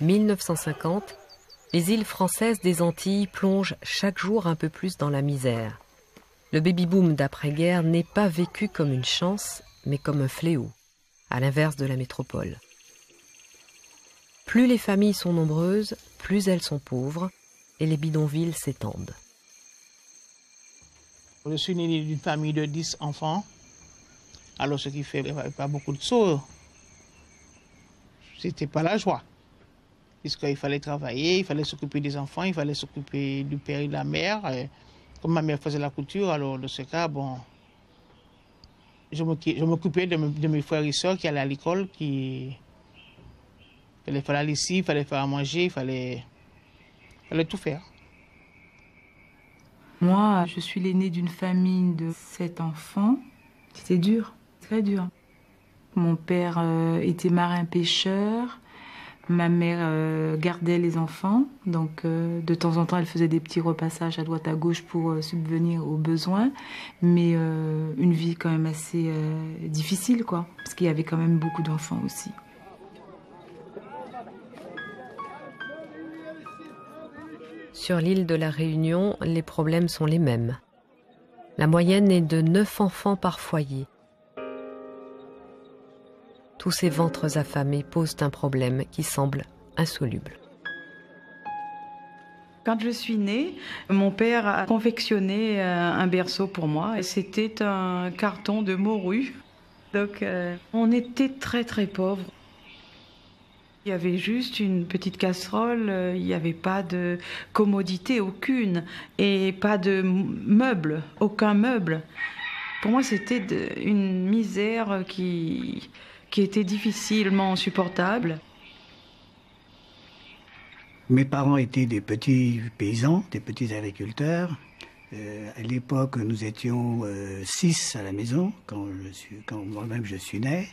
« 1950, les îles françaises des Antilles plongent chaque jour un peu plus dans la misère. Le baby-boom d'après-guerre n'est pas vécu comme une chance, mais comme un fléau, à l'inverse de la métropole. Plus les familles sont nombreuses, plus elles sont pauvres, et les bidonvilles s'étendent. Je suis né d'une famille de 10 enfants, alors ce qui fait qu'il n'y avait pas beaucoup de sous. C'était pas la joie. Puisqu'il fallait travailler, il fallait s'occuper des enfants, il fallait s'occuper du père et de la mère. Et comme ma mère faisait la couture, alors dans ce cas, bon, je m'occupais de mes frères et sœurs qui allaient à l'école, il fallait faire la lessive, il fallait faire à manger, il fallait tout faire. Moi, je suis l'aînée d'une famille de 7 enfants. C'était dur, très dur. Mon père était marin-pêcheur. Ma mère gardait les enfants, donc de temps en temps elle faisait des petits repassages à droite à gauche pour subvenir aux besoins, mais une vie quand même assez difficile, quoi, parce qu'il y avait quand même beaucoup d'enfants aussi. Sur l'île de la Réunion, les problèmes sont les mêmes. La moyenne est de 9 enfants par foyer. Tous ces ventres affamés posent un problème qui semble insoluble. Quand je suis née, mon père a confectionné un berceau pour moi. C'était un carton de morue. Donc on était très très pauvres. Il y avait juste une petite casserole, il n'y avait pas de commodité aucune et pas de meubles, aucun meuble. Pour moi, c'était une misère qui était difficilement supportable. Mes parents étaient des petits paysans, des petits agriculteurs. À l'époque, nous étions 6 à la maison, quand moi-même je suis né.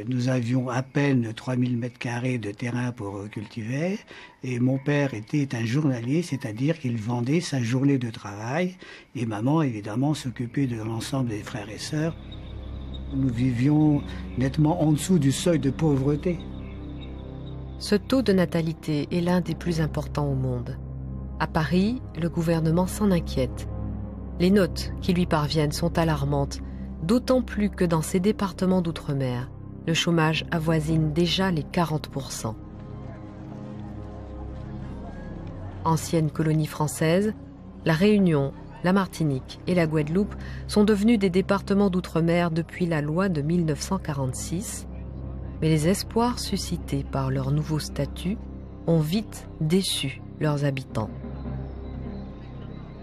Nous avions à peine 3000 m² de terrain pour cultiver. Et mon père était un journalier, c'est-à-dire qu'il vendait sa journée de travail. Et maman, évidemment, s'occupait de l'ensemble des frères et sœurs. Nous vivions nettement en dessous du seuil de pauvreté. Ce taux de natalité est l'un des plus importants au monde. À Paris, le gouvernement s'en inquiète. Les notes qui lui parviennent sont alarmantes, d'autant plus que dans ces départements d'outre-mer, le chômage avoisine déjà les 40%. Ancienne colonie française, la Réunion, la Martinique et la Guadeloupe sont devenus des départements d'outre-mer depuis la loi de 1946, mais les espoirs suscités par leur nouveau statut ont vite déçu leurs habitants.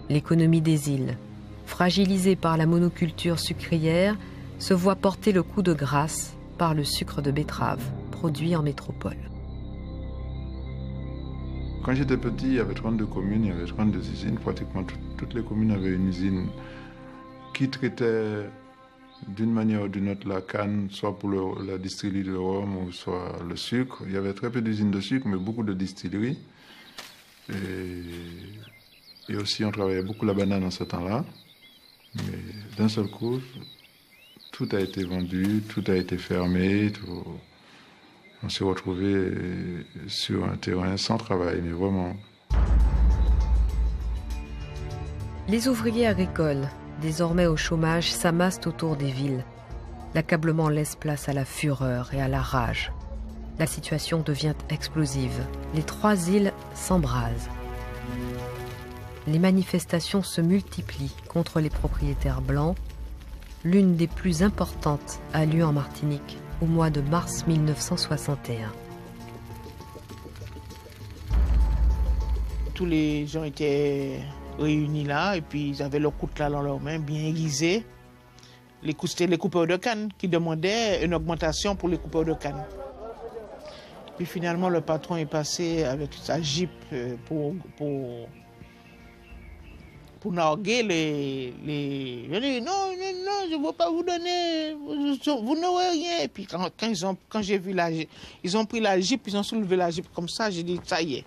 L'économie des îles, fragilisée par la monoculture sucrière, se voit porter le coup de grâce par le sucre de betterave, produit en métropole. Quand j'étais petit, il y avait 32 communes, il y avait 32 usines. Pratiquement toutes les communes avaient une usine qui traitait d'une manière ou d'une autre la canne, soit pour la distillerie de rhum ou soit le sucre. Il y avait très peu d'usines de sucre, mais beaucoup de distilleries. Et aussi, on travaillait beaucoup la banane en ce temps-là. Mais d'un seul coup, tout a été vendu, tout a été fermé. On s'est retrouvé sur un terrain sans travail, mais vraiment. Les ouvriers agricoles, désormais au chômage, s'amassent autour des villes. L'accablement laisse place à la fureur et à la rage. La situation devient explosive. Les 3 îles s'embrasent. Les manifestations se multiplient contre les propriétaires blancs. L'une des plus importantes a lieu en Martinique au mois de mars 1961. Tous les gens étaient réunis là et puis ils avaient leur coutelas dans leurs mains, bien aiguisés. C'était les coupeurs de canne qui demandaient une augmentation pour les coupeurs de canne. Puis finalement, le patron est passé avec sa Jeep pour narguer les... Non, je ne veux pas vous donner, vous n'aurez rien. Et puis quand j'ai vu ils ont pris la Jeep, ils ont soulevé la Jeep comme ça, j'ai dit, ça y est.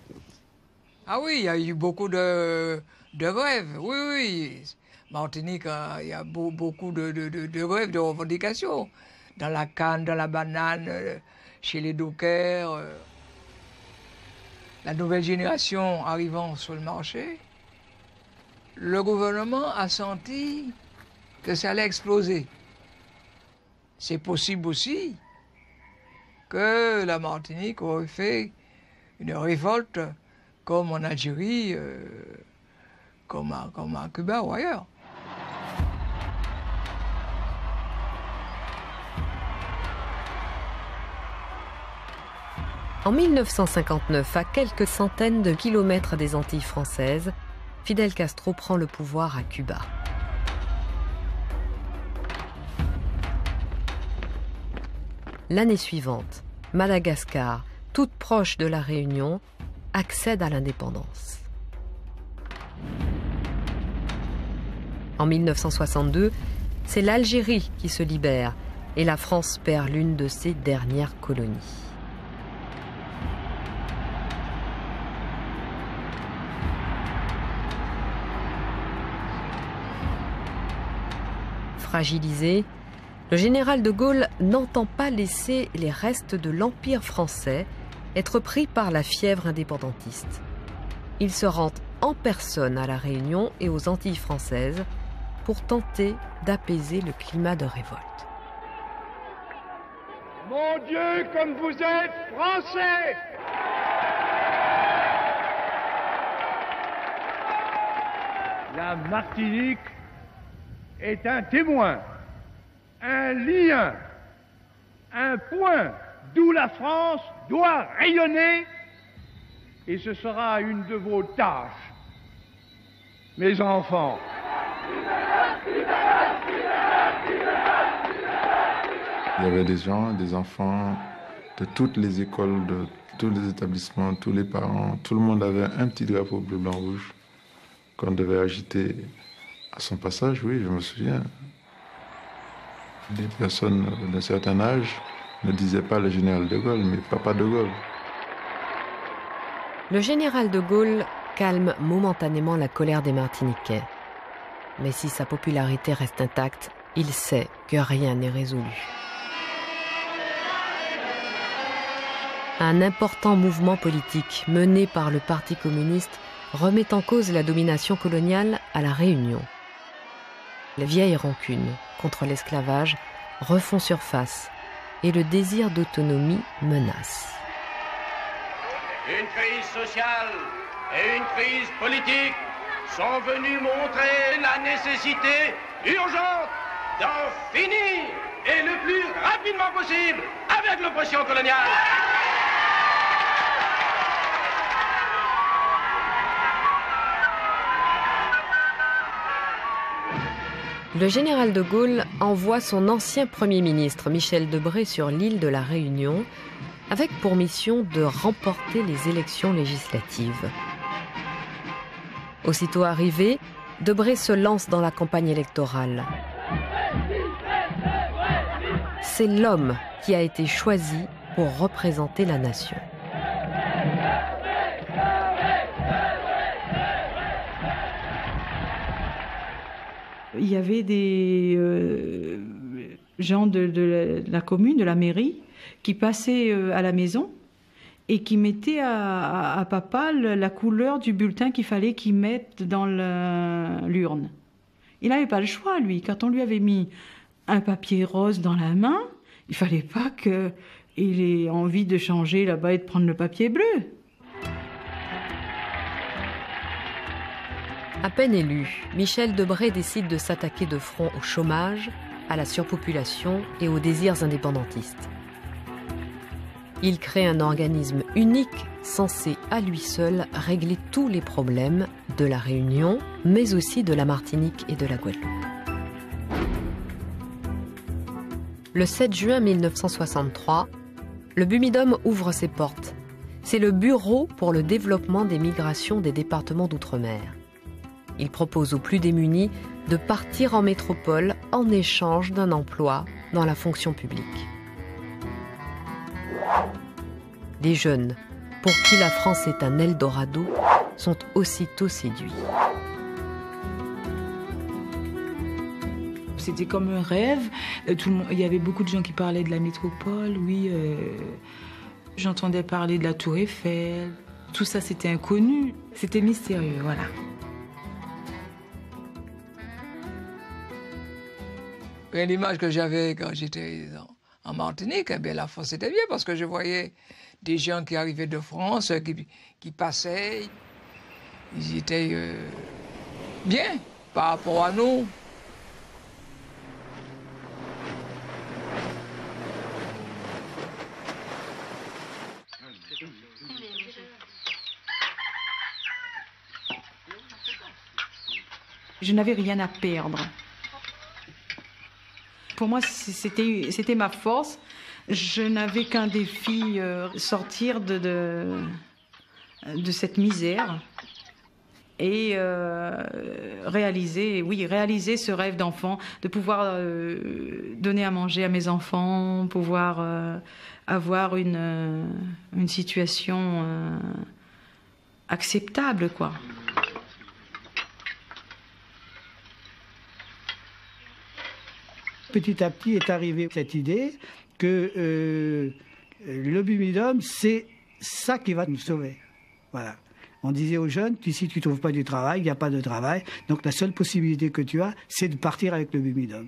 Ah oui, il y a eu beaucoup de grèves, oui. Martinique, il y a beaucoup de grèves, de revendications. Dans la canne, dans la banane, chez les dockers. La nouvelle génération arrivant sur le marché, le gouvernement a senti que ça allait exploser. C'est possible aussi que la Martinique aurait fait une révolte comme en Algérie, comme à Cuba ou ailleurs. En 1959, à quelques centaines de kilomètres des Antilles françaises, Fidel Castro prend le pouvoir à Cuba. L'année suivante, Madagascar, toute proche de la Réunion, accède à l'indépendance. En 1962, c'est l'Algérie qui se libère et la France perd l'une de ses dernières colonies. Fragilisé, le général de Gaulle n'entend pas laisser les restes de l'Empire français être pris par la fièvre indépendantiste. Il se rend en personne à La Réunion et aux Antilles françaises pour tenter d'apaiser le climat de révolte. Mon Dieu, comme vous êtes français! La Martinique est un témoin, un lien, un point d'où la France doit rayonner, et ce sera une de vos tâches, mes enfants. Il y avait des gens, des enfants de toutes les écoles, de tous les établissements, tous les parents, tout le monde avait un petit drapeau bleu, blanc, rouge qu'on devait agiter à son passage, oui, je me souviens. Des personnes d'un certain âge ne disaient pas le général de Gaulle, mais Papa de Gaulle. Le général de Gaulle calme momentanément la colère des Martiniquais. Mais si sa popularité reste intacte, il sait que rien n'est résolu. Un important mouvement politique mené par le Parti communiste remet en cause la domination coloniale à La Réunion. Les vieilles rancunes contre l'esclavage refont surface et le désir d'autonomie menace. Une crise sociale et une crise politique sont venues montrer la nécessité urgente d'en finir et le plus rapidement possible avec l'oppression coloniale. Le général de Gaulle envoie son ancien Premier ministre Michel Debré sur l'île de la Réunion avec pour mission de remporter les élections législatives. Aussitôt arrivé, Debré se lance dans la campagne électorale. C'est l'homme qui a été choisi pour représenter la nation. Il y avait des gens de la commune, de la mairie, qui passaient à la maison et qui mettaient à papa la couleur du bulletin qu'il fallait qu'il mette dans l'urne. Il n'avait pas le choix, lui. Quand on lui avait mis un papier rose dans la main, il ne fallait pas qu'il ait envie de changer là-bas et de prendre le papier bleu. À peine élu, Michel Debré décide de s'attaquer de front au chômage, à la surpopulation et aux désirs indépendantistes. Il crée un organisme unique censé à lui seul régler tous les problèmes de la Réunion, mais aussi de la Martinique et de la Guadeloupe. Le 7 juin 1963, le Bumidum ouvre ses portes. C'est le Bureau pour le développement des migrations des départements d'outre-mer. Il propose aux plus démunis de partir en métropole en échange d'un emploi dans la fonction publique. Les jeunes, pour qui la France est un Eldorado, sont aussitôt séduits. C'était comme un rêve. Il y avait beaucoup de gens qui parlaient de la métropole, oui. J'entendais parler de la Tour Eiffel. Tout ça, c'était inconnu. C'était mystérieux, voilà. Et l'image que j'avais quand j'étais en Martinique, eh bien, la France était bien parce que je voyais des gens qui arrivaient de France, qui passaient. Ils étaient bien par rapport à nous. Je n'avais rien à perdre. Pour moi, c'était ma force. Je n'avais qu'un défi, sortir de cette misère et réaliser ce rêve d'enfant, de pouvoir donner à manger à mes enfants, pouvoir avoir une situation acceptable, quoi. Petit à petit est arrivée cette idée que le Bumidum, c'est ça qui va nous sauver. Voilà. On disait aux jeunes, si tu ne trouves pas du travail, il n'y a pas de travail. Donc la seule possibilité que tu as, c'est de partir avec le Bumidum.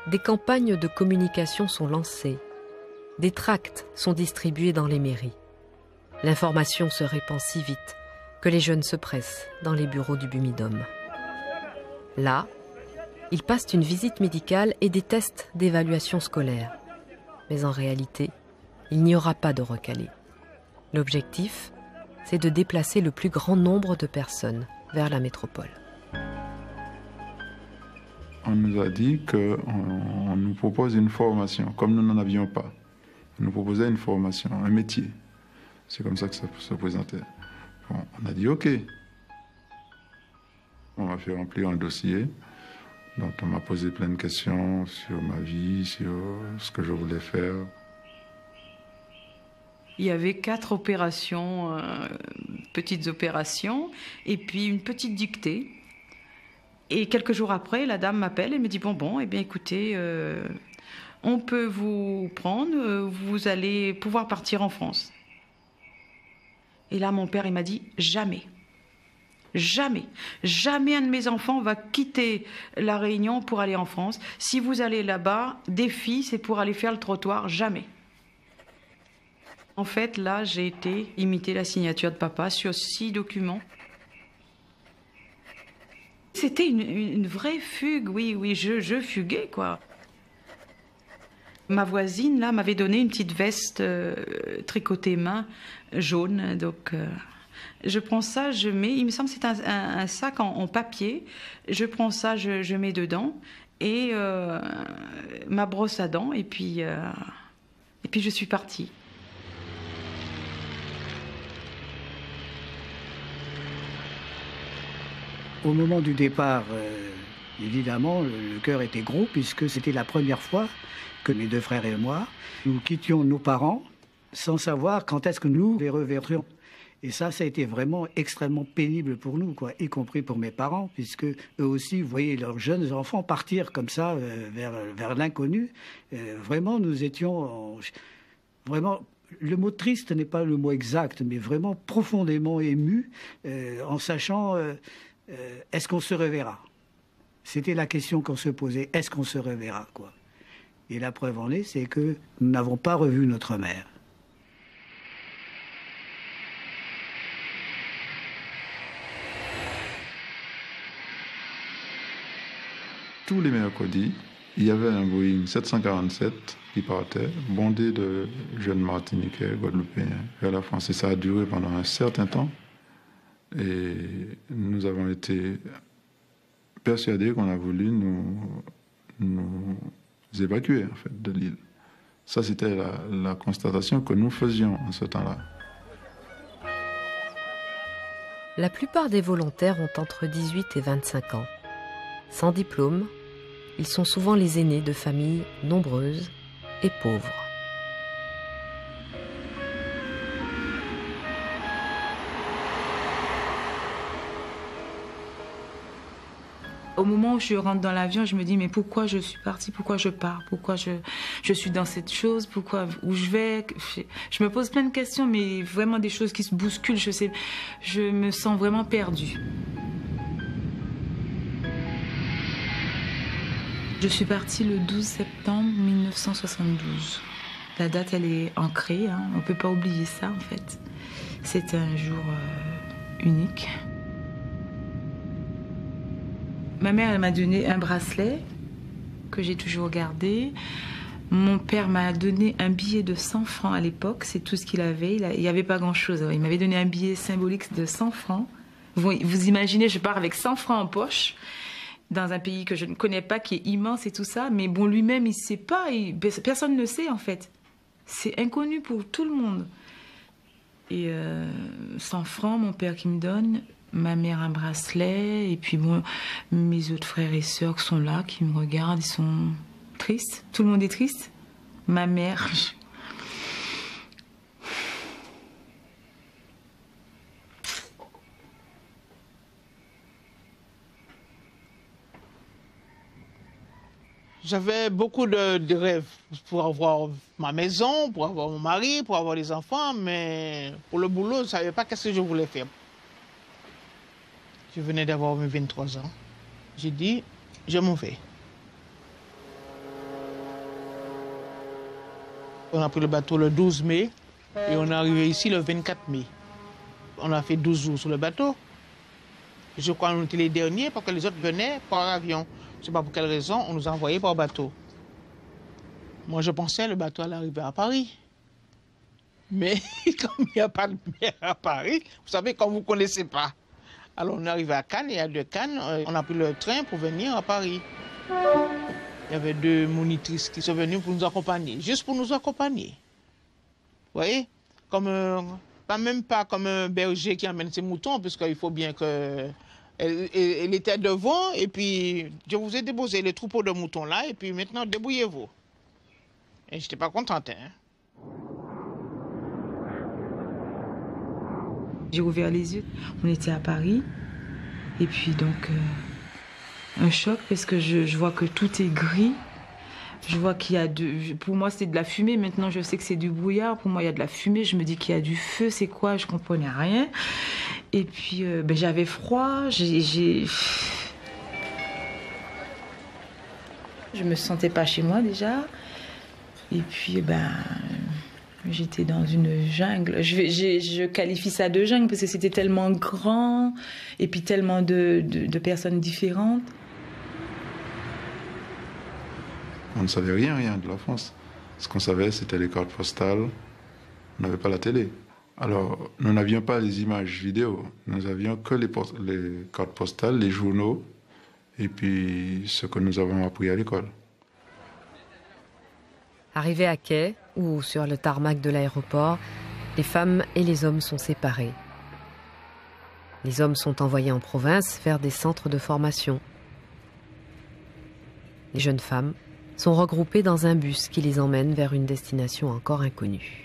Des campagnes de communication sont lancées. Des tracts sont distribués dans les mairies. L'information se répand si vite que les jeunes se pressent dans les bureaux du Bumidum. Là, ils passent une visite médicale et des tests d'évaluation scolaire. Mais en réalité, il n'y aura pas de recalés. L'objectif, c'est de déplacer le plus grand nombre de personnes vers la métropole. On nous a dit qu'on nous propose une formation, comme nous n'en avions pas. On nous proposait une formation, un métier. C'est comme ça que ça se présentait. Bon, on a dit OK. On m'a fait remplir un dossier, donc on m'a posé plein de questions sur ma vie, sur ce que je voulais faire. Il y avait 4 opérations, petites opérations, et puis une petite dictée. Et quelques jours après, la dame m'appelle et me dit bon, eh bien écoutez, on peut vous prendre, vous allez pouvoir partir en France. Et là, mon père, il m'a dit jamais. Jamais, jamais un de mes enfants va quitter la Réunion pour aller en France. Si vous allez là-bas, défi, c'est pour aller faire le trottoir, jamais. En fait, là, j'ai été imiter la signature de papa sur 6 documents. C'était une vraie fugue, oui, je fuguais, quoi. Ma voisine, là, m'avait donné une petite veste tricotée main, jaune, donc... Je prends ça, je mets, il me semble que c'est un sac en papier, je prends ça, je mets dedans, et ma brosse à dents, et puis je suis partie. Au moment du départ, évidemment, le cœur était gros, puisque c'était la première fois que mes 2 frères et moi, nous quittions nos parents sans savoir quand est-ce que nous les reverrions. Et ça a été vraiment extrêmement pénible pour nous, quoi, y compris pour mes parents, puisque eux aussi voyaient leurs jeunes enfants partir comme ça vers l'inconnu. Vraiment, nous étions vraiment... Le mot triste n'est pas le mot exact, mais vraiment profondément émus, en sachant est-ce qu'on se reverra. C'était la question qu'on se posait, est-ce qu'on se reverra, quoi. Et la preuve en est, c'est que nous n'avons pas revu notre mère. Tous les mercredis, il y avait un Boeing 747 qui partait, bondé de jeunes Martiniquais, Guadeloupéens vers la France. Et ça a duré pendant un certain temps. Et nous avons été persuadés qu'on a voulu nous évacuer en fait, de l'île. Ça, c'était la constatation que nous faisions en ce temps-là. La plupart des volontaires ont entre 18 et 25 ans. Sans diplôme, ils sont souvent les aînés de familles nombreuses et pauvres. Au moment où je rentre dans l'avion, je me dis mais pourquoi je suis partie, pourquoi je pars, pourquoi je suis dans cette chose, pourquoi où je vais. Je me pose plein de questions, mais vraiment des choses qui se bousculent. Je me sens vraiment perdue. Je suis partie le 12 septembre 1972. La date, elle est ancrée, hein. On ne peut pas oublier ça en fait. C'est un jour unique. Ma mère, elle m'a donné un bracelet que j'ai toujours gardé. Mon père m'a donné un billet de 100 francs à l'époque, c'est tout ce qu'il avait. Il n'y avait pas grand-chose. Il m'avait donné un billet symbolique de 100 francs. Vous imaginez, je pars avec 100 francs en poche, dans un pays que je ne connais pas, qui est immense et tout ça. Mais bon, lui-même, il ne sait pas. Personne ne le sait, en fait. C'est inconnu pour tout le monde. Et 100 francs, mon père qui me donne... Ma mère un bracelet, et puis bon, mes autres frères et sœurs qui sont là, qui me regardent, ils sont tristes. Tout le monde est triste. Ma mère... J'avais beaucoup de rêves pour avoir ma maison, pour avoir mon mari, pour avoir des enfants, mais pour le boulot, je ne savais pas qu'est-ce que je voulais faire. Je venais d'avoir mes 23 ans. J'ai dit, je m'en vais. On a pris le bateau le 12 mai et on est arrivé ici le 24 mai. On a fait 12 jours sur le bateau. Je crois qu'on était les derniers parce que les autres venaient par avion. Je ne sais pas pour quelle raison, on nous a envoyés par bateau. Moi, je pensais que le bateau allait arriver à Paris. Mais comme il n'y a pas de mer à Paris, vous savez, comme vous ne connaissez pas. Alors on est arrivé à Cannes, et à de Cannes, on a pris le train pour venir à Paris. Il y avait 2 monitrices qui sont venues pour nous accompagner, juste pour nous accompagner. Vous voyez, même pas comme un berger qui amène ses moutons, puisqu'il faut bien que... Elle était devant, et puis je vous ai déposé les troupeaux de moutons là, et puis maintenant débrouillez-vous. Et je n'étais pas contente, hein. J'ai ouvert les yeux, on était à Paris, et puis donc un choc parce que je vois que tout est gris, je vois qu'il y a pour moi c'était de la fumée, maintenant je sais que c'est du brouillard, pour moi il y a de la fumée, je me dis qu'il y a du feu, c'est quoi, je comprenais rien, et puis j'avais froid, je me sentais pas chez moi déjà, et puis j'étais dans une jungle. Je qualifie ça de jungle parce que c'était tellement grand et puis tellement de personnes différentes. On ne savait rien de la France. Ce qu'on savait, c'était les cartes postales. On n'avait pas la télé. Alors, nous n'avions pas les images vidéo, nous avions que les cartes postales, les journaux, et puis ce que nous avons appris à l'école. Arrivés à quai ou sur le tarmac de l'aéroport, les femmes et les hommes sont séparés. Les hommes sont envoyés en province vers des centres de formation. Les jeunes femmes sont regroupées dans un bus qui les emmène vers une destination encore inconnue.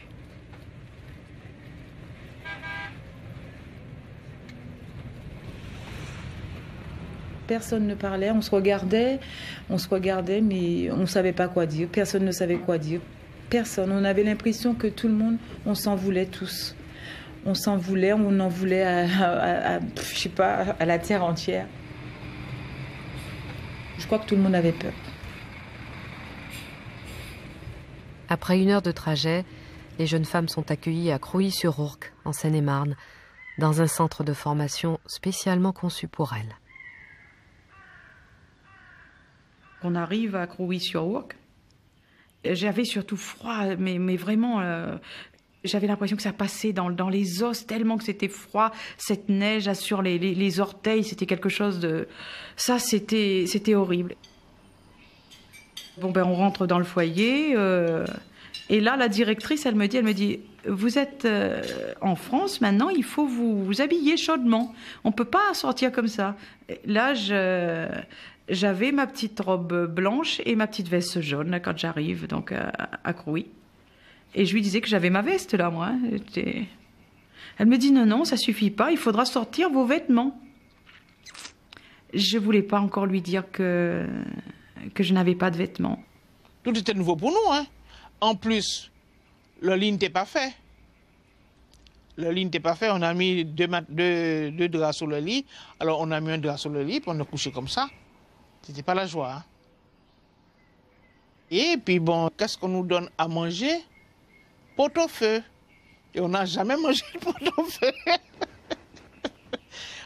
Personne ne parlait, on se regardait, mais on ne savait pas quoi dire. Personne ne savait quoi dire. Personne. On avait l'impression que tout le monde, on s'en voulait tous. On s'en voulait, on en voulait je sais pas, à la terre entière. Je crois que tout le monde avait peur. Après 1 heure de trajet, les jeunes femmes sont accueillies à Crouy-sur-Ourcq, en Seine-et-Marne, dans un centre de formation spécialement conçu pour elles. On arrive à Crouy-sur-Ourcq. J'avais surtout froid, mais vraiment, j'avais l'impression que ça passait dans les os, tellement que c'était froid. Cette neige sur les orteils, c'était quelque chose de... Ça, c'était horrible. Bon, on rentre dans le foyer, et là, la directrice, elle me dit, vous êtes en France, maintenant, il faut vous habiller chaudement. On ne peut pas sortir comme ça. Et là, j'avais ma petite robe blanche et ma petite veste jaune quand j'arrive donc à Crouy. Et je lui disais que j'avais ma veste là, moi. Elle me dit non, ça suffit pas, il faudra sortir vos vêtements. Je voulais pas encore lui dire que je n'avais pas de vêtements. Tout était nouveau pour nous, hein. En plus, le lit n'était pas fait. Le lit n'était pas fait, on a mis deux draps sur le lit. Alors on a mis un drap sur le lit, puis on a couché comme ça. C'était pas la joie. Hein. Et puis bon, qu'est-ce qu'on nous donne à manger? Pot-au-feu. Et on n'a jamais mangé le pot-au-feu.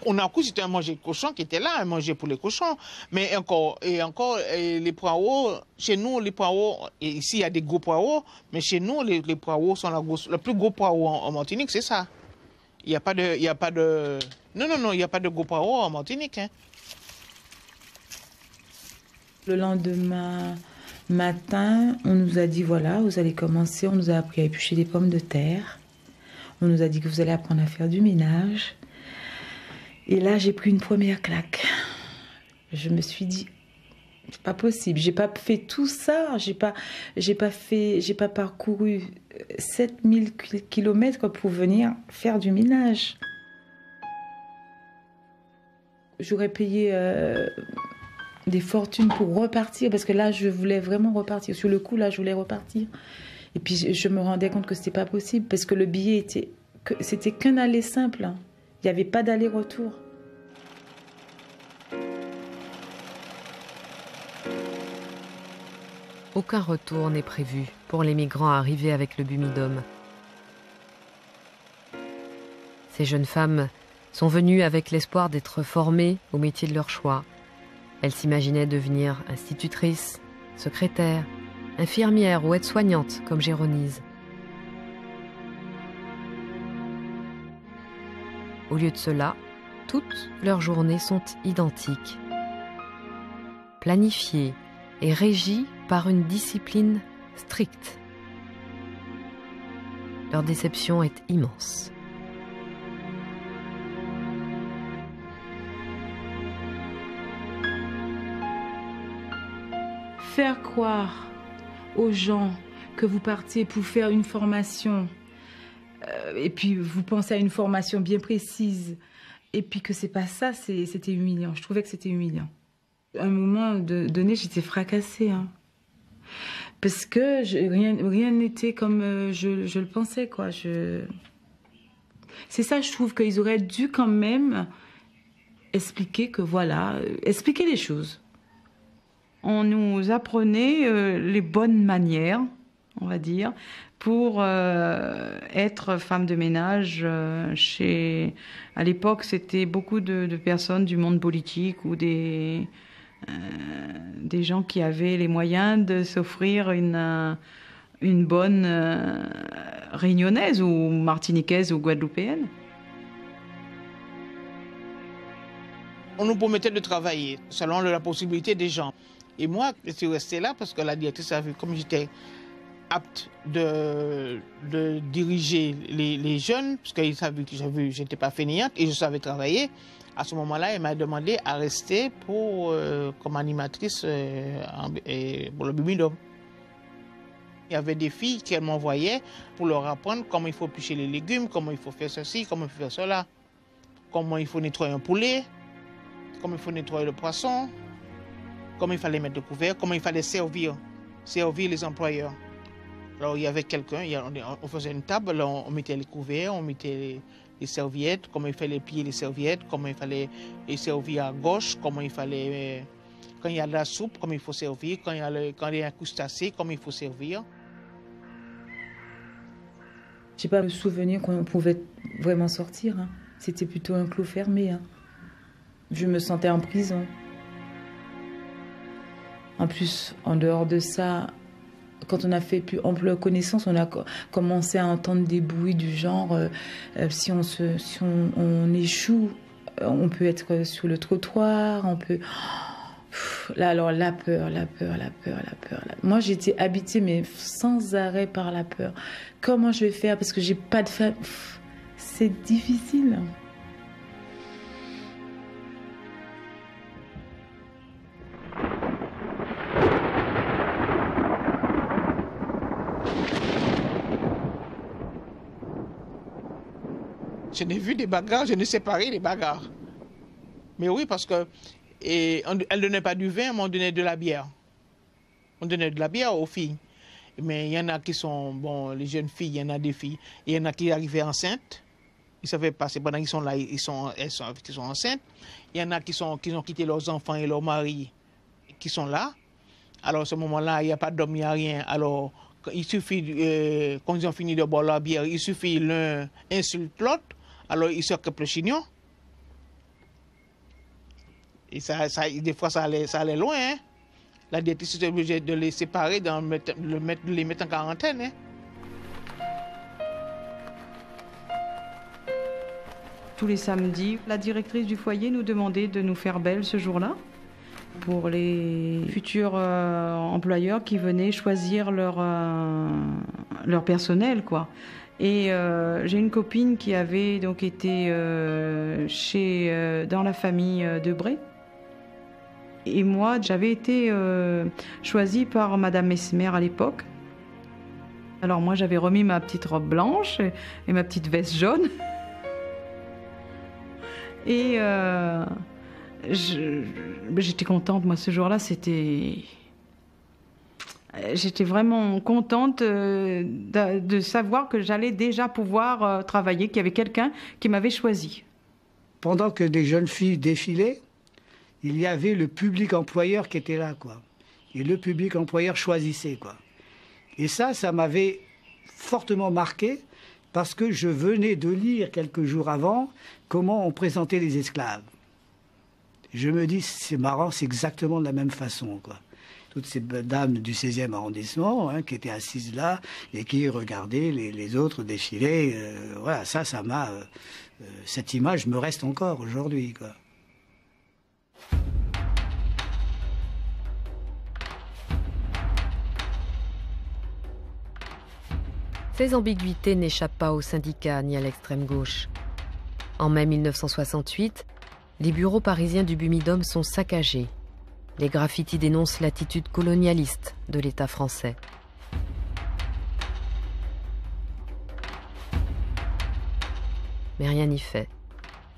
On a cru que c'était un manger de cochon qui était là, un manger pour les cochons. Mais encore, les poireaux, chez nous, les poireaux, et ici il y a des gros poireaux, mais chez nous, les poireaux sont le plus gros poireau en Martinique, c'est ça. Il n'y a pas de... Non, il n'y a pas de gros poireaux en Martinique. Hein. Le lendemain matin, on nous a dit, voilà, vous allez commencer, on nous a appris à éplucher des pommes de terre. On nous a dit que vous allez apprendre à faire du ménage. Et là, j'ai pris une première claque. Je me suis dit, c'est pas possible, j'ai pas fait tout ça, j'ai pas parcouru 7000 km pour venir faire du ménage. J'aurais payé des fortunes pour repartir, parce que là, je voulais vraiment repartir. Sur le coup, là, je voulais repartir. Et puis, je me rendais compte que c'était pas possible, parce que le billet c'était qu'un aller simple. Hein. Il n'y avait pas d'aller-retour. Aucun retour n'est prévu pour les migrants arrivés avec le Bumidum. Ces jeunes femmes sont venues avec l'espoir d'être formées au métier de leur choix. Elles s'imaginaient devenir institutrices, secrétaires, infirmières ou aides-soignantes comme Géronise. Au lieu de cela, toutes leurs journées sont identiques, planifiées et régies par une discipline stricte. Leur déception est immense. Faire croire aux gens que vous partiez pour faire une formation et puis vous pensez à une formation bien précise et puis que c'est pas ça, c'était humiliant. Je trouvais que c'était humiliant. À un moment donné, j'étais fracassée. Hein. Parce que rien n'était comme je le pensais, quoi. C'est ça, je trouve qu'ils auraient dû quand même expliquer expliquer les choses. On nous apprenait les bonnes manières, on va dire, pour être femme de ménage. À l'époque, c'était beaucoup de personnes du monde politique ou des gens qui avaient les moyens de s'offrir une bonne réunionnaise ou martiniquaise ou guadeloupéenne. On nous promettait de travailler selon la possibilité des gens. Et moi, je suis resté là parce que la directrice a vu comme j'étais apte de diriger les jeunes, parce qu'ils savaient que je n'étais pas fainéante et je savais travailler. À ce moment-là, elle m'a demandé à rester comme animatrice pour le Bumidum. Il y avait des filles qu'elle m'envoyait pour leur apprendre comment il faut éplucher les légumes, comment il faut faire ceci, comment il faut faire cela, comment il faut nettoyer un poulet, comment il faut nettoyer le poisson, comment il fallait mettre le couvert, comment il fallait servir les employeurs. Alors il y avait quelqu'un, on faisait une table, alors on mettait les couverts, on mettait les serviettes, comment il fallait plier les serviettes, comment il fallait les servir à gauche, comment il fallait, quand il y a de la soupe, comment il faut servir, quand il y a un crustacé, comment il faut servir. J'ai pas le souvenir qu'on pouvait vraiment sortir. Hein. C'était plutôt un clos fermé. Hein. Je me sentais en prison. En plus, en dehors de ça, quand on a fait plus ample connaissance, on a commencé à entendre des bruits du genre si on échoue, on peut être sur le trottoir, on peut... Là, alors la peur. Moi, j'étais habitée, mais sans arrêt par la peur. Comment je vais faire parce que j'ai pas de famille. C'est difficile. Je n'ai vu des bagarres, je n'ai séparé des bagarres. Mais oui, parce que elle ne donnait pas du vin, mais on donnait de la bière. On donnait de la bière aux filles. Mais il y en a qui sont, bon, les jeunes filles, il y en a des filles. Il y en a qui arrivaient enceintes. Ils ne savaient pas, c'est pendant qu'ils sont là, ils sont enceintes. Il y en a qui ont quitté leurs enfants et leurs maris qui sont là. Alors à ce moment-là, il n'y a pas d'homme, il n'y a rien. Alors il suffit, quand ils ont fini de boire la bière, il suffit l'un insulte l'autre. Alors ils s'occupent le chignon. Et des fois, ça allait loin. Hein? La directrice était obligée de les séparer, de les mettre en quarantaine. Hein? Tous les samedis, la directrice du foyer nous demandait de nous faire belle ce jour-là pour les futurs employeurs qui venaient choisir leur personnel, quoi. Et j'ai une copine qui avait donc été dans la famille Debré. Et moi, j'avais été choisie par Madame Mesmer à l'époque. Alors moi, j'avais remis ma petite robe blanche et ma petite veste jaune. Et j'étais contente, moi, ce jour-là, j'étais vraiment contente de savoir que j'allais déjà pouvoir travailler, qu'il y avait quelqu'un qui m'avait choisi. Pendant que des jeunes filles défilaient, il y avait le public employeur qui était là, quoi. Et le public employeur choisissait, quoi. Et ça m'avait fortement marqué parce que je venais de lire quelques jours avant comment on présentait les esclaves. Je me dis, c'est marrant, c'est exactement de la même façon, quoi. Toutes ces dames du 16e arrondissement qui étaient assises là et qui regardaient les autres défiler. Voilà, ça m'a... cette image me reste encore aujourd'hui, quoi. Ces ambiguïtés n'échappent pas aux syndicats ni à l'extrême gauche. En mai 1968, les bureaux parisiens du Bumidum sont saccagés. Les graffitis dénoncent l'attitude colonialiste de l'État français. Mais rien n'y fait.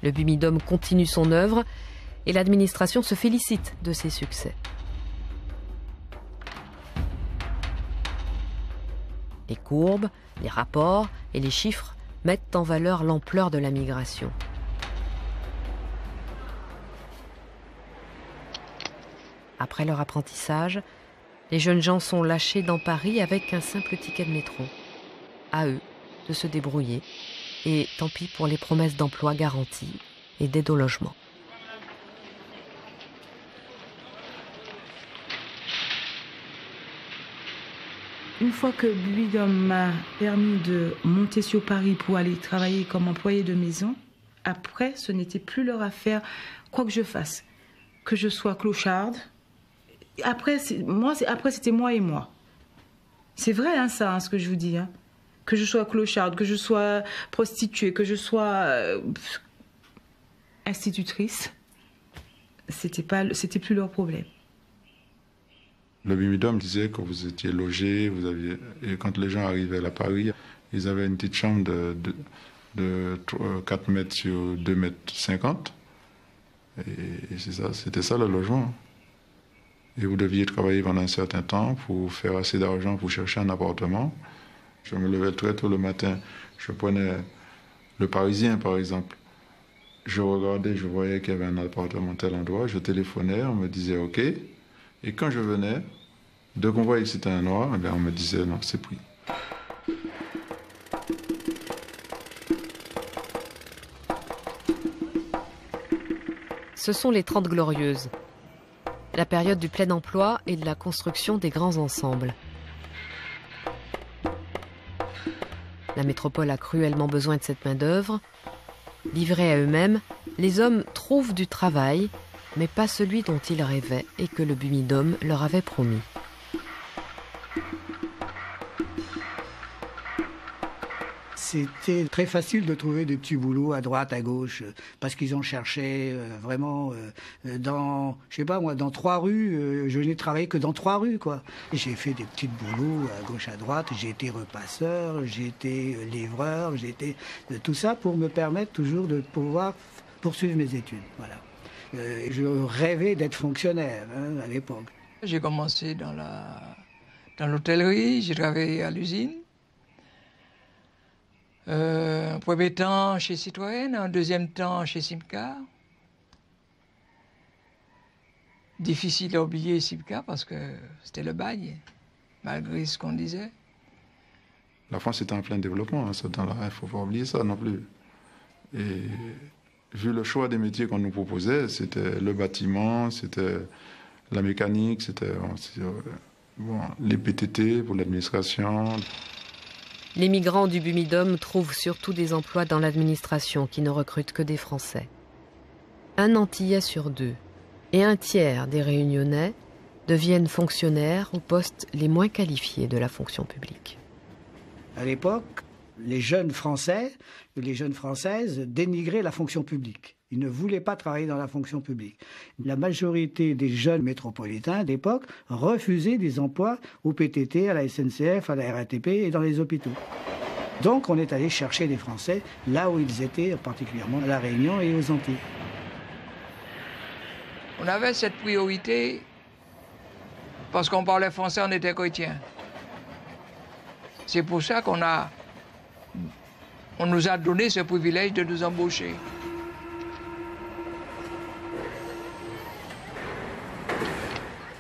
Le Bumidum continue son œuvre et l'administration se félicite de ses succès. Les courbes, les rapports et les chiffres mettent en valeur l'ampleur de la migration. Après leur apprentissage, les jeunes gens sont lâchés dans Paris avec un simple ticket de métro. À eux de se débrouiller, et tant pis pour les promesses d'emploi garanties et d'aide au logement. Une fois que Bumidum m'a permis de monter sur Paris pour aller travailler comme employée de maison, après, ce n'était plus leur affaire, quoi que je fasse. Que je sois clocharde. Après, c'était moi et moi. C'est vrai, hein, ça, hein, ce que je vous dis. Hein. Que je sois clocharde, que je sois prostituée, que je sois institutrice, c'était plus leur problème. Le Bumidum disait que vous étiez logé, et quand les gens arrivaient à Paris, ils avaient une petite chambre de 4 mètres sur 2 mètres 50. Et c'était ça le logement. Et vous deviez travailler pendant un certain temps pour faire assez d'argent pour chercher un appartement. Je me levais très tôt le matin, je prenais le Parisien par exemple. Je regardais, je voyais qu'il y avait un appartement à tel endroit, je téléphonais, on me disait OK. Et quand je venais, dès qu'on voyait que c'était un noir, on me disait non, c'est pris. Ce sont les 30 Glorieuses, la période du plein emploi et de la construction des grands ensembles. La métropole a cruellement besoin de cette main-d'œuvre. Livrés à eux-mêmes, les hommes trouvent du travail, mais pas celui dont ils rêvaient et que le Bumidum leur avait promis. C'était très facile de trouver des petits boulots à droite, à gauche, parce qu'ils en cherchaient vraiment dans, je sais pas moi, dans 3 rues. Je n'ai travaillé que dans 3 rues, quoi. J'ai fait des petits boulots à gauche, à droite. J'ai été repasseur, j'ai été livreur, j'ai été tout ça pour me permettre toujours de pouvoir poursuivre mes études. Voilà. Je rêvais d'être fonctionnaire à l'époque. J'ai commencé dans l'hôtellerie, j'ai travaillé à l'usine. En premier temps chez Citroën, en deuxième temps chez Simca. Difficile à oublier Simca parce que c'était le bagne, malgré ce qu'on disait. La France était en plein développement, hein, il ne faut pas oublier ça non plus. Et vu le choix des métiers qu'on nous proposait, c'était le bâtiment, c'était la mécanique, c'était les PTT pour l'administration. Les migrants du Bumidum trouvent surtout des emplois dans l'administration qui ne recrutent que des Français. 1 Antillais sur 2 et 1/3 des Réunionnais deviennent fonctionnaires aux postes les moins qualifiés de la fonction publique. À l'époque, les jeunes Français et les jeunes Françaises dénigraient la fonction publique. Ils ne voulaient pas travailler dans la fonction publique. La majorité des jeunes métropolitains d'époque refusaient des emplois au PTT, à la SNCF, à la RATP et dans les hôpitaux. Donc on est allé chercher des Français là où ils étaient, particulièrement à La Réunion et aux Antilles. On avait cette priorité parce qu'on parlait français, on était chrétiens. C'est pour ça qu'on nous a donné ce privilège de nous embaucher.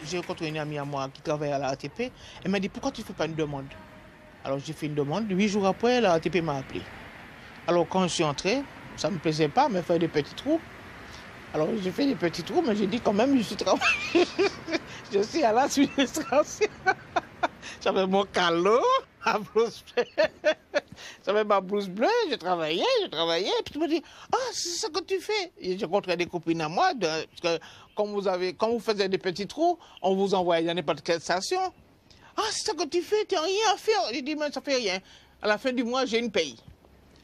J'ai rencontré une amie à moi qui travaille à la RATP. Elle m'a dit, pourquoi tu ne fais pas une demande? Alors j'ai fait une demande. 8 jours après, la RATP m'a appelé. Alors quand je suis entré, ça ne me plaisait pas, mais faire des petits trous. Alors j'ai fait des petits trous, mais j'ai dit quand même, je suis travaillé. Je suis à l'administration. J'avais mon calot, ma blouse bleue. J'avais ma blouse bleue, je travaillais. Et puis tu me dis, ah, c'est ça que tu fais. Et j'ai rencontré des copines à moi, parce que quand vous faisiez des petits trous, on vous envoyait dans n'importe quelle station. Ah, c'est ça que tu fais, tu n'as rien à faire. J'ai dit, mais ça fait rien. À la fin du mois, j'ai une paye.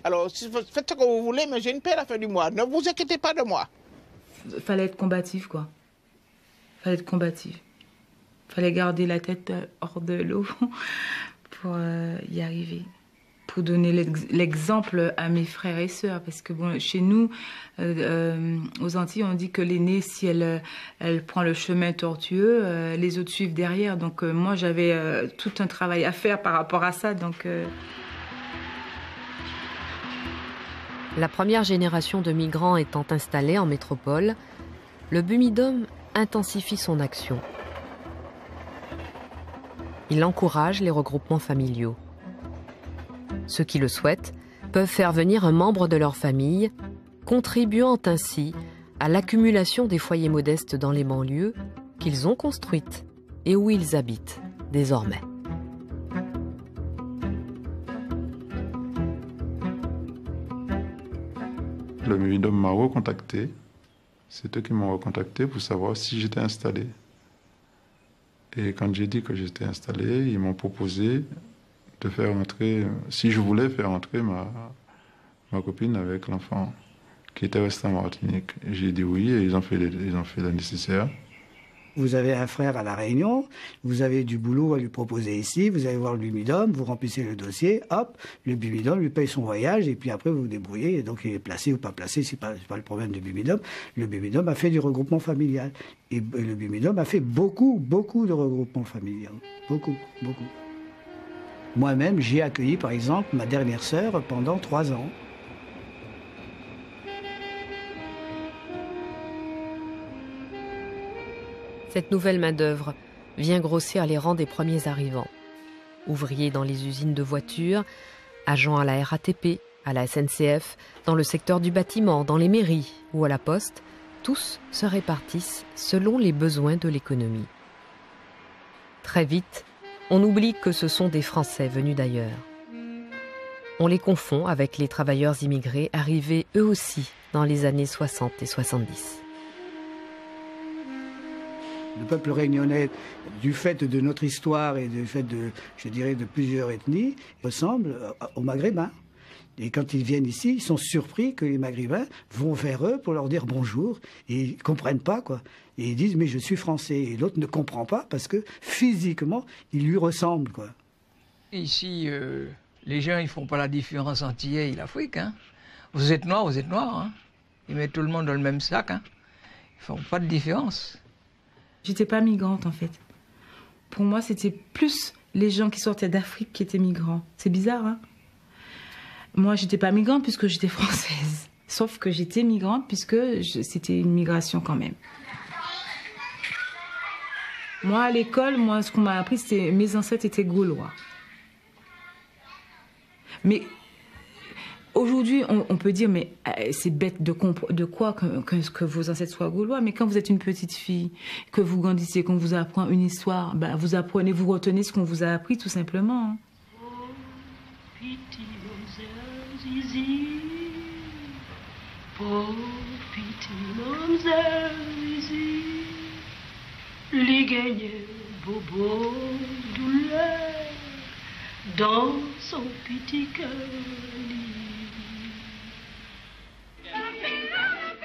Alors, faites ce que vous voulez, mais j'ai une paye à la fin du mois. Ne vous inquiétez pas de moi. Fallait être combatif, quoi. Fallait être combatif. Fallait garder la tête hors de l'eau pour y arriver. Pour donner l'exemple à mes frères et sœurs. Parce que bon, chez nous, aux Antilles, on dit que l'aînée, si elle prend le chemin tortueux, les autres suivent derrière. Donc moi, j'avais tout un travail à faire par rapport à ça. Donc, La première génération de migrants étant installée en métropole, le Bumidum intensifie son action. Il encourage les regroupements familiaux. Ceux qui le souhaitent peuvent faire venir un membre de leur famille, contribuant ainsi à l'accumulation des foyers modestes dans les banlieues qu'ils ont construites et où ils habitent désormais. Le Bimidum m'a recontacté. C'est eux qui m'ont recontacté pour savoir si j'étais installé. Et quand j'ai dit que j'étais installé, ils m'ont proposé de faire entrer, si je voulais faire entrer ma copine avec l'enfant qui était resté en Martinique. J'ai dit oui et ils ont fait le nécessaire. Vous avez un frère à La Réunion, vous avez du boulot à lui proposer ici, vous allez voir le Bimidum, vous remplissez le dossier, hop, le Bimidum lui paye son voyage et puis après vous vous débrouillez. Et donc il est placé ou pas placé, c'est pas le problème du Bimidum. Le Bimidum a fait du regroupement familial. Et le Bimidum a fait beaucoup de regroupements familiaux. Beaucoup. Moi-même, j'ai accueilli par exemple ma dernière sœur pendant 3 ans. Cette nouvelle main-d'œuvre vient grossir les rangs des premiers arrivants. Ouvriers dans les usines de voitures, agents à la RATP, à la SNCF, dans le secteur du bâtiment, dans les mairies ou à la poste, tous se répartissent selon les besoins de l'économie. Très vite, on oublie que ce sont des Français venus d'ailleurs. On les confond avec les travailleurs immigrés arrivés eux aussi dans les années 60 et 70. Le peuple réunionnais, du fait de notre histoire et du fait de plusieurs ethnies, ressemble aux Maghrébins. Et quand ils viennent ici, ils sont surpris que les Maghrébins vont vers eux pour leur dire bonjour. Et ils ne comprennent pas, quoi. Et ils disent, mais je suis français. Et l'autre ne comprend pas parce que physiquement, il lui ressemble, quoi. Ici, les gens, ils ne font pas la différence entre Antillais et l'Afrique. Hein. Vous êtes noir. Hein. Ils mettent tout le monde dans le même sac. Hein. Ils ne font pas de différence. J'étais pas migrante en fait. Pour moi, c'était plus les gens qui sortaient d'Afrique qui étaient migrants. C'est bizarre, hein? Moi, j'étais pas migrante puisque j'étais française. Sauf que j'étais migrante puisque c'était une migration quand même. Moi, à l'école, ce qu'on m'a appris, c'était mes ancêtres étaient gaulois. Mais aujourd'hui, on peut dire, mais c'est bête de quoi que vos ancêtres soient gaulois. Mais quand vous êtes une petite fille, que vous grandissez, qu'on vous apprend une histoire, ben vous apprenez, vous retenez ce qu'on vous a appris tout simplement. Hein. Dans son petit cœur.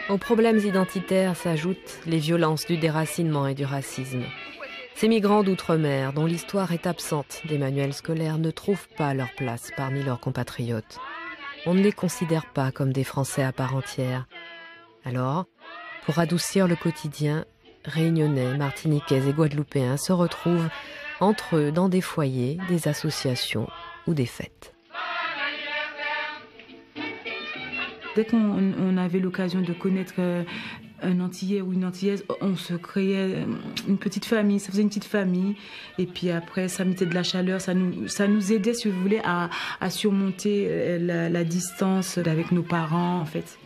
Aux problèmes identitaires s'ajoutent les violences du déracinement et du racisme. Ces migrants d'outre-mer, dont l'histoire est absente des manuels scolaires, ne trouvent pas leur place parmi leurs compatriotes. On ne les considère pas comme des Français à part entière. Alors, pour adoucir le quotidien, Réunionnais, Martiniquais et Guadeloupéens se retrouvent entre eux dans des foyers, des associations ou des fêtes. Dès qu'on avait l'occasion de connaître un Antillais ou une Antillaise, on se créait une petite famille, ça faisait une petite famille. Et puis après, ça mettait de la chaleur, ça nous aidait, si vous voulez, à surmonter la distance avec nos parents, en fait.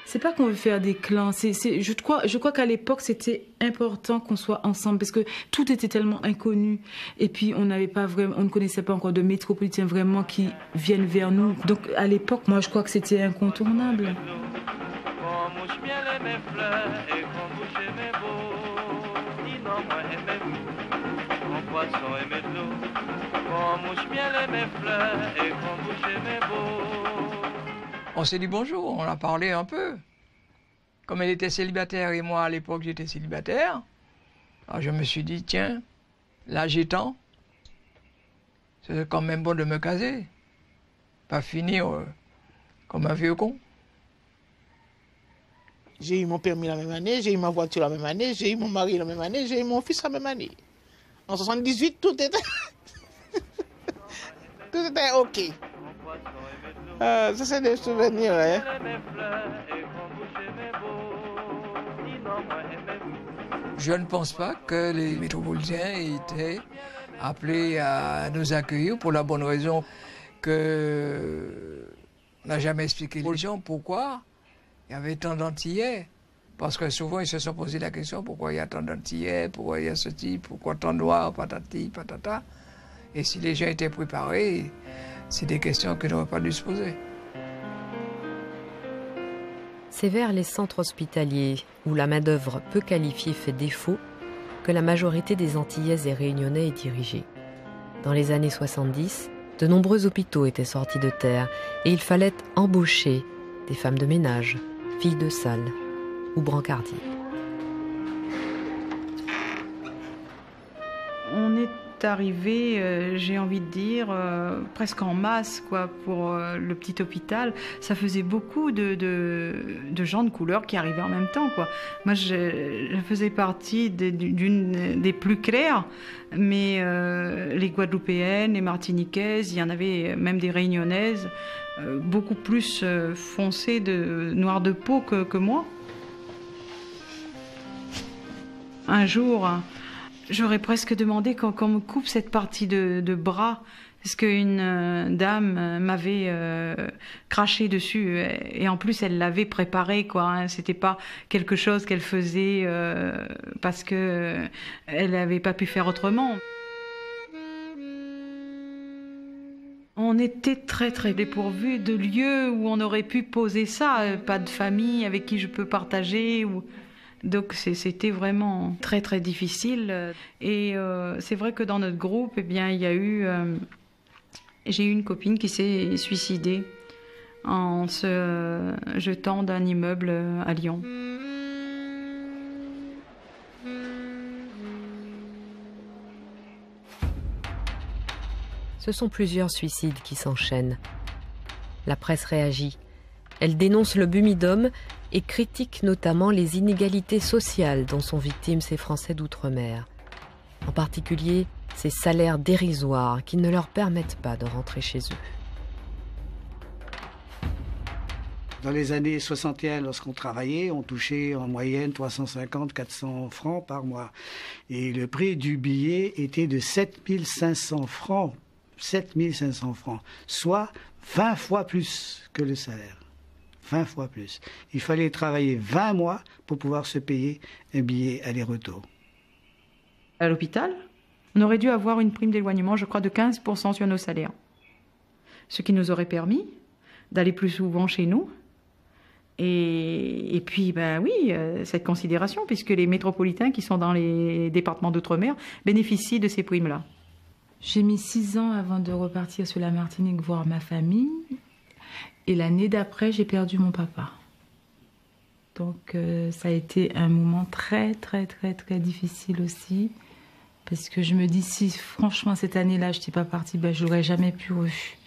C'est pas qu'on veut faire des clans. Je crois qu'à l'époque, c'était important qu'on soit ensemble parce que tout était tellement inconnu. Et puis, on ne connaissait pas encore de métropolitains vraiment qui viennent vers nous. Donc, à l'époque, moi, je crois que c'était incontournable. On s'est dit bonjour, on a parlé un peu. Comme elle était célibataire et moi à l'époque j'étais célibataire, alors je me suis dit tiens, là j'ai temps, c'est quand même bon de me caser, pas finir comme un vieux con. J'ai eu mon permis la même année, j'ai eu ma voiture la même année, j'ai eu mon mari la même année, j'ai eu mon fils la même année. En 78, tout était OK. Ça, c'est des souvenirs, hein. Je ne pense pas que les métropolitains étaient appelés à nous accueillir pour la bonne raison que on n'a jamais expliqué aux gens pourquoi il y avait tant d'Antillais. Parce que souvent, ils se sont posé la question pourquoi il y a tant d'Antillais, pourquoi il y a ce type, pourquoi tant de Noirs, patati, patata. Et si les gens étaient préparés, C'est des questions que n'aurait pas dû se poser. C'est vers les centres hospitaliers, où la main-d'œuvre peu qualifiée fait défaut, que la majorité des Antillais et Réunionnais est dirigée. Dans les années 70, de nombreux hôpitaux étaient sortis de terre et il fallait embaucher des femmes de ménage, filles de salle ou brancardiers. On est arrivé, j'ai envie de dire, presque en masse quoi, pour le petit hôpital. Ça faisait beaucoup de gens de couleur qui arrivaient en même temps, quoi. Moi, je faisais partie d'une des plus claires, mais les Guadeloupéennes, les Martiniquaises, il y en avait même des Réunionnaises, beaucoup plus foncées, noires de peau que moi. Un jour, j'aurais presque demandé qu'on me coupe cette partie de bras, parce qu'une dame m'avait craché dessus, et en plus elle l'avait préparé, quoi. Hein. C'était pas quelque chose qu'elle faisait parce que elle n'avait pas pu faire autrement. On était très très dépourvus de lieux où on aurait pu poser ça, pas de famille avec qui je peux partager ou... Donc c'était vraiment très très difficile. Et c'est vrai que dans notre groupe, eh bien, il y a eu, j'ai eu une copine qui s'est suicidée en se jetant d'un immeuble à Lyon. Ce sont plusieurs suicides qui s'enchaînent. La presse réagit. Elle dénonce le Bumidum et critique notamment les inégalités sociales dont sont victimes ces Français d'outre-mer. En particulier, ces salaires dérisoires qui ne leur permettent pas de rentrer chez eux. Dans les années 61, lorsqu'on travaillait, on touchait en moyenne 350-400 francs par mois. Et le prix du billet était de 7500 francs. 7500 francs, soit 20 fois plus que le salaire. 20 fois plus. Il fallait travailler 20 mois pour pouvoir se payer un billet aller-retour. À l'hôpital, on aurait dû avoir une prime d'éloignement, je crois, de 15% sur nos salaires. Ce qui nous aurait permis d'aller plus souvent chez nous. Et puis, ben oui, cette considération, puisque les métropolitains qui sont dans les départements d'outre-mer bénéficient de ces primes-là. J'ai mis 6 ans avant de repartir sur la Martinique voir ma famille. Et l'année d'après, j'ai perdu mon papa. Donc ça a été un moment très, très, très, très difficile aussi. Parce que je me dis, si franchement cette année-là, je n'étais pas partie, ben, je l'aurais jamais pu revu.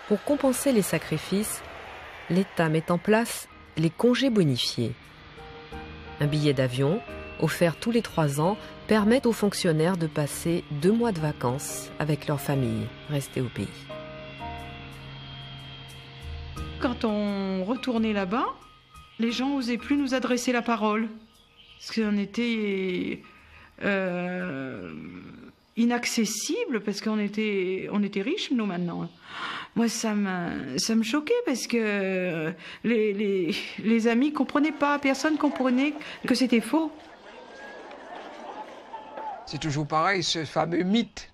Pour compenser les sacrifices, l'État met en place les congés bonifiés. Un billet d'avion, offert tous les 3 ans, permet aux fonctionnaires de passer 2 mois de vacances avec leur famille restée au pays. Quand on retournait là-bas, les gens n'osaient plus nous adresser la parole. Parce qu'on était inaccessible, parce qu'on était riches, nous, maintenant. Moi, ça me choquait, parce que les amis ne comprenaient pas, personne ne comprenait que c'était faux. C'est toujours pareil, ce fameux mythe,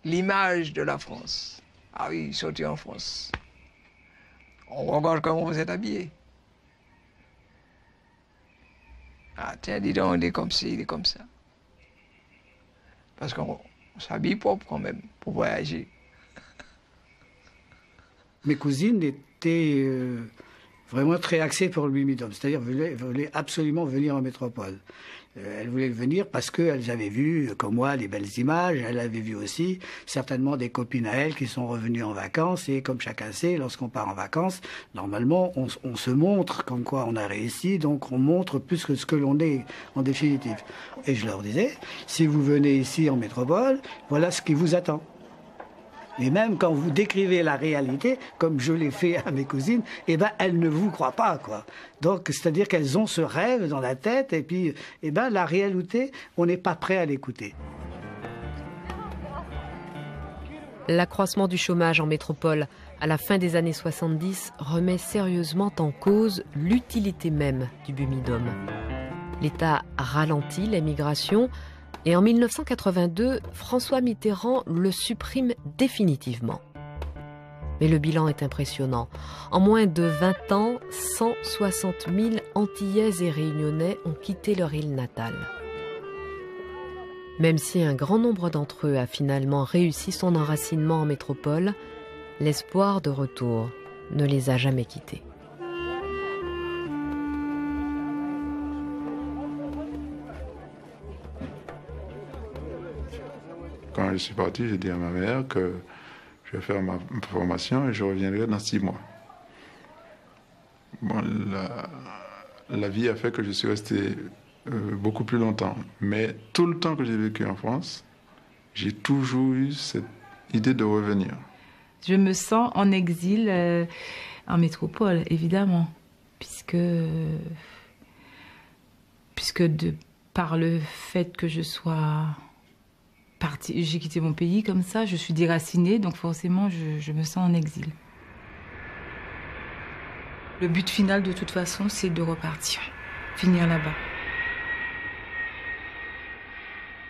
l'image de la France. Ah oui, sorti en France. On regarde comment vous êtes habillés. Ah tiens, dis donc, il est comme ci, il est comme ça. Parce qu'on s'habille propre quand même, pour voyager. Mes cousines étaient vraiment très axées pour le Bumidum, c'est-à-dire voulaient absolument venir en métropole. Elles voulaient venir parce qu'elles avaient vu, comme moi, les belles images. Elles avaient vu aussi certainement des copines à elles qui sont revenues en vacances. Et comme chacun sait, lorsqu'on part en vacances, normalement, on se montre comme quoi on a réussi. Donc on montre plus que ce que l'on est en définitive. Et je leur disais, si vous venez ici en métropole, voilà ce qui vous attend. Et même quand vous décrivez la réalité, comme je l'ai fait à mes cousines, eh ben, elles ne vous croient pas, quoi. Donc, c'est-à-dire qu'elles ont ce rêve dans la tête, et puis, eh ben, la réalité, on n'est pas prêt à l'écouter. L'accroissement du chômage en métropole à la fin des années 70 remet sérieusement en cause l'utilité même du Bumidum. L'État ralentit l'émigration et en 1982, François Mitterrand le supprime définitivement. Mais le bilan est impressionnant. En moins de 20 ans, 160 000 Antillais et Réunionnais ont quitté leur île natale. Même si un grand nombre d'entre eux a finalement réussi son enracinement en métropole, l'espoir de retour ne les a jamais quittés. Quand je suis parti, j'ai dit à ma mère que je vais faire ma formation et je reviendrai dans 6 mois. Bon, la vie a fait que je suis resté beaucoup plus longtemps. Mais tout le temps que j'ai vécu en France, j'ai toujours eu cette idée de revenir. Je me sens en exil en métropole, évidemment, puisque par le fait que je sois partie, j'ai quitté mon pays comme ça, je suis déracinée, donc forcément je me sens en exil. Le but final de toute façon, c'est de repartir, finir là-bas.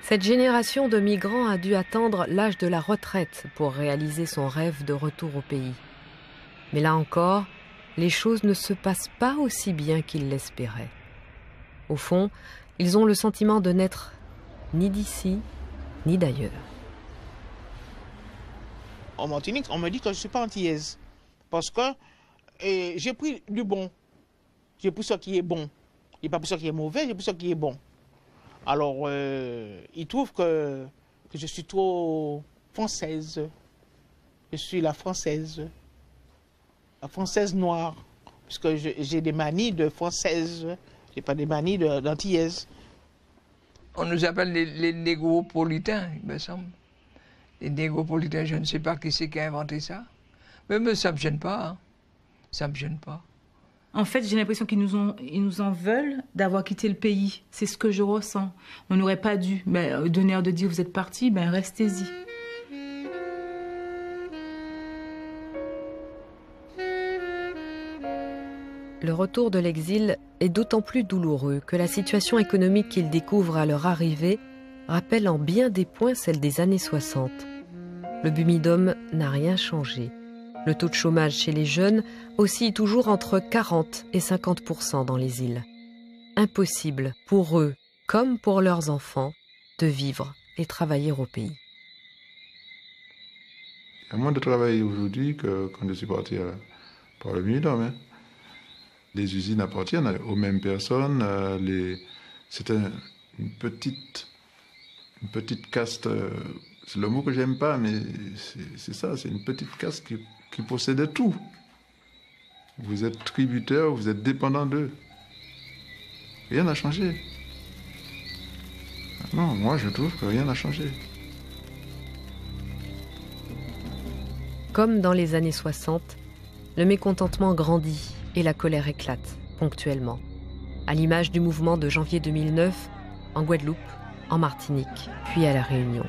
Cette génération de migrants a dû attendre l'âge de la retraite pour réaliser son rêve de retour au pays. Mais là encore, les choses ne se passent pas aussi bien qu'ils l'espéraient. Au fond, ils ont le sentiment de n'être ni d'ici, ni d'ailleurs. En Martinique, on me dit que je ne suis pas antillaise. Parce que j'ai pris du bon. J'ai pris ce qui est bon. Je n'ai pas pris ce qui est mauvais, j'ai pris ce qui est bon. Alors, ils trouvent que je suis trop française. Je suis la française noire. Puisque j'ai des manies de française. Je n'ai pas des manies d'antillaise. On nous appelle les négropolitains, il me semble. Les négropolitains, je ne sais pas qui c'est qui a inventé ça. Mais ça ne me gêne pas. Hein. Ça ne me gêne pas. En fait, j'ai l'impression qu'ils nous en veulent d'avoir quitté le pays. C'est ce que je ressens. On n'aurait pas dû donner l'air de dire vous êtes partis, restez-y. Le retour de l'exil est d'autant plus douloureux que la situation économique qu'ils découvrent à leur arrivée rappelle en bien des points celle des années 60. Le Bumidum n'a rien changé. Le taux de chômage chez les jeunes oscille toujours entre 40 et 50% dans les îles. Impossible pour eux, comme pour leurs enfants, de vivre et travailler au pays. Il y a moins de travail aujourd'hui que quand je suis parti par le Bumidum. Hein. Les usines appartiennent aux mêmes personnes. C'est une petite caste. C'est le mot que j'aime pas, mais c'est ça. C'est une petite caste qui possédait tout. Vous êtes tributaire, vous êtes dépendant d'eux. Rien n'a changé. Non, moi je trouve que rien n'a changé. Comme dans les années 60, le mécontentement grandit et la colère éclate ponctuellement, à l'image du mouvement de janvier 2009 en Guadeloupe, en Martinique, puis à La Réunion.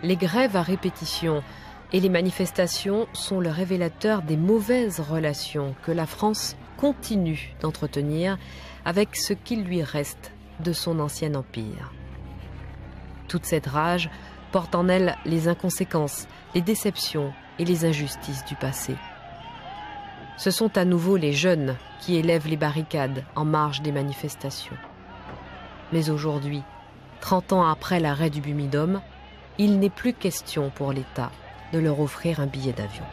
Les grèves à répétition et les manifestations sont le révélateur des mauvaises relations que la France continue d'entretenir avec ce qu'il lui reste de son ancien empire. Toute cette rage porte en elle les inconséquences, les déceptions et les injustices du passé. Ce sont à nouveau les jeunes qui élèvent les barricades en marge des manifestations. Mais aujourd'hui, 30 ans après l'arrêt du Bumidum, il n'est plus question pour l'État de leur offrir un billet d'avion.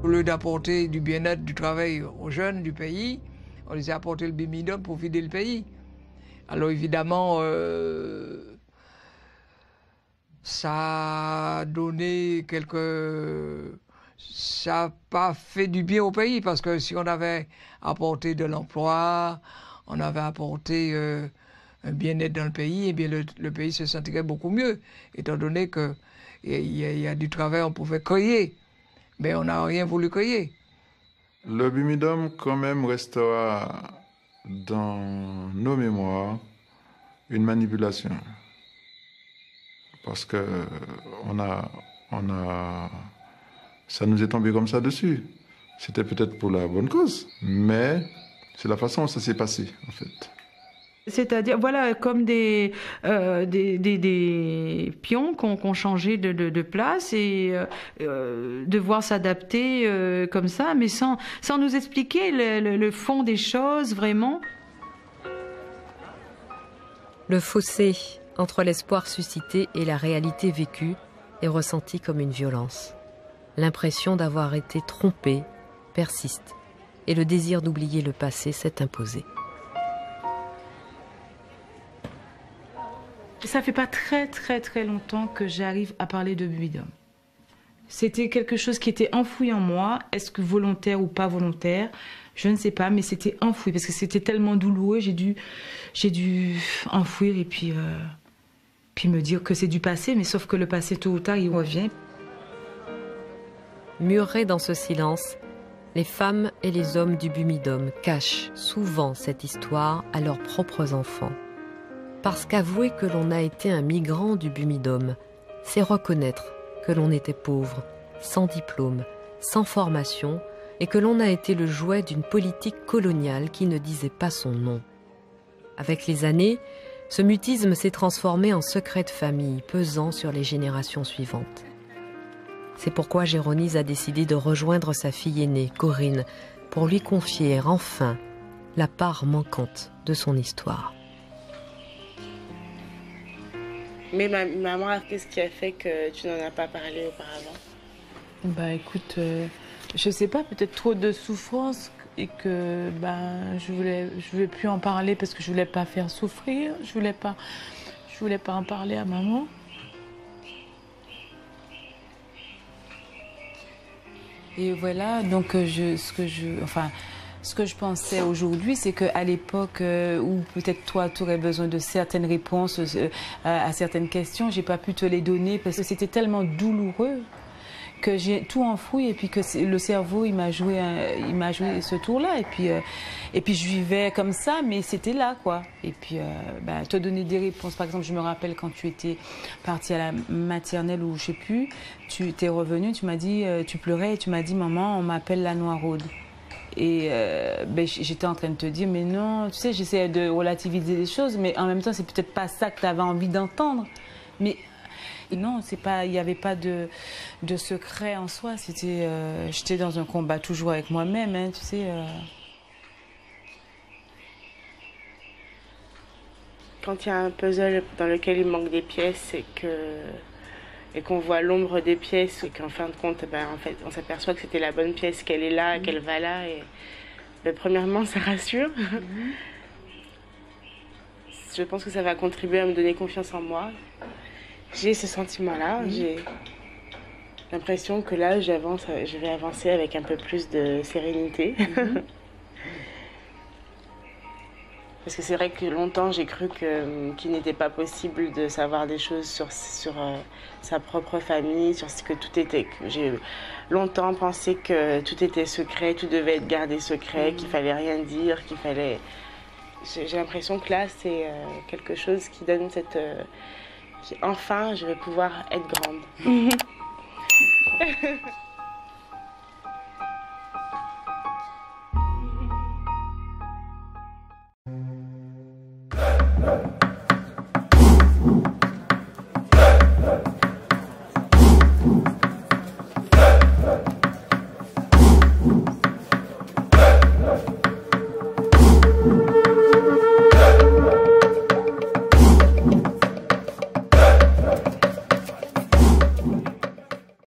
Au lieu d'apporter du bien-être, du travail aux jeunes du pays, on les a apporté le Bumidum pour vider le pays. Alors évidemment, ça a donné ça n'a pas fait du bien au pays, parce que si on avait apporté de l'emploi, on avait apporté un bien-être dans le pays, eh bien le pays se sentirait beaucoup mieux, étant donné qu'il y a du travail, on pouvait cueillir, mais on n'a rien voulu cueillir. Le Bumidum quand même restera dans nos mémoires une manipulation, parce que on ça nous est tombé comme ça dessus. C'était peut-être pour la bonne cause, mais c'est la façon dont ça s'est passé, en fait. C'est-à-dire, voilà, comme des pions qu'on changeait de place et devoir s'adapter comme ça, mais sans nous expliquer le fond des choses, vraiment. Le fossé entre l'espoir suscité et la réalité vécue est ressenti comme une violence. L'impression d'avoir été trompé persiste et le désir d'oublier le passé s'est imposé. Ça fait pas très longtemps que j'arrive à parler de Bumidum. C'était quelque chose qui était enfoui en moi. Est-ce que volontaire ou pas volontaire? Je ne sais pas, mais c'était enfoui parce que c'était tellement douloureux. J'ai dû enfouir et puis me dire que c'est du passé, mais sauf que le passé tôt ou tard il revient. Murés dans ce silence, les femmes et les hommes du Bumidum cachent souvent cette histoire à leurs propres enfants. Parce qu'avouer que l'on a été un migrant du Bumidum, c'est reconnaître que l'on était pauvre, sans diplôme, sans formation, et que l'on a été le jouet d'une politique coloniale qui ne disait pas son nom. Avec les années, ce mutisme s'est transformé en secret de famille, pesant sur les générations suivantes. C'est pourquoi Géronise a décidé de rejoindre sa fille aînée, Corinne, pour lui confier enfin la part manquante de son histoire. Mais maman, qu'est-ce qui a fait que tu n'en as pas parlé auparavant? Bah écoute, je sais pas, peut-être trop de souffrance et que je voulais plus en parler parce que je voulais pas faire souffrir, je voulais pas en parler à maman. Et voilà, donc ce que je pensais aujourd'hui, c'est qu'à l'époque où peut-être toi, tu aurais besoin de certaines réponses à certaines questions, j'ai pas pu te les donner parce que c'était tellement douloureux que j'ai tout enfoui et puis que le cerveau il m'a joué ce tour-là et puis je vivais comme ça, mais c'était là quoi. Et puis te donner des réponses. Par exemple, je me rappelle quand tu étais partie à la maternelle ou je sais plus, tu t'es revenue, tu m'as dit, tu pleurais et tu m'as dit maman, on m'appelle la Noiraude. Et j'étais en train de te dire mais non, tu sais, j'essayais de relativiser les choses, mais en même temps c'est peut-être pas ça que tu avais envie d'entendre. Mais non, c'est pas, il n'y avait pas de secret en soi. C'était, j'étais dans un combat toujours avec moi-même, hein, tu sais. Quand il y a un puzzle dans lequel il manque des pièces et qu'on voit l'ombre des pièces et qu'en fin de compte, en fait, on s'aperçoit que c'était la bonne pièce, qu'elle est là, qu'elle va là. Et premièrement, ça rassure. Je pense que ça va contribuer à me donner confiance en moi. J'ai ce sentiment-là, j'ai l'impression que là, je vais avancer avec un peu plus de sérénité. Parce que c'est vrai que longtemps, j'ai cru qu'il n'était pas possible de savoir des choses sur sa propre famille, sur ce que tout était. J'ai longtemps pensé que tout était secret, tout devait être gardé secret, qu'il fallait rien dire, qu'il fallait... J'ai l'impression que là, c'est quelque chose qui donne cette... Enfin, je vais pouvoir être grande.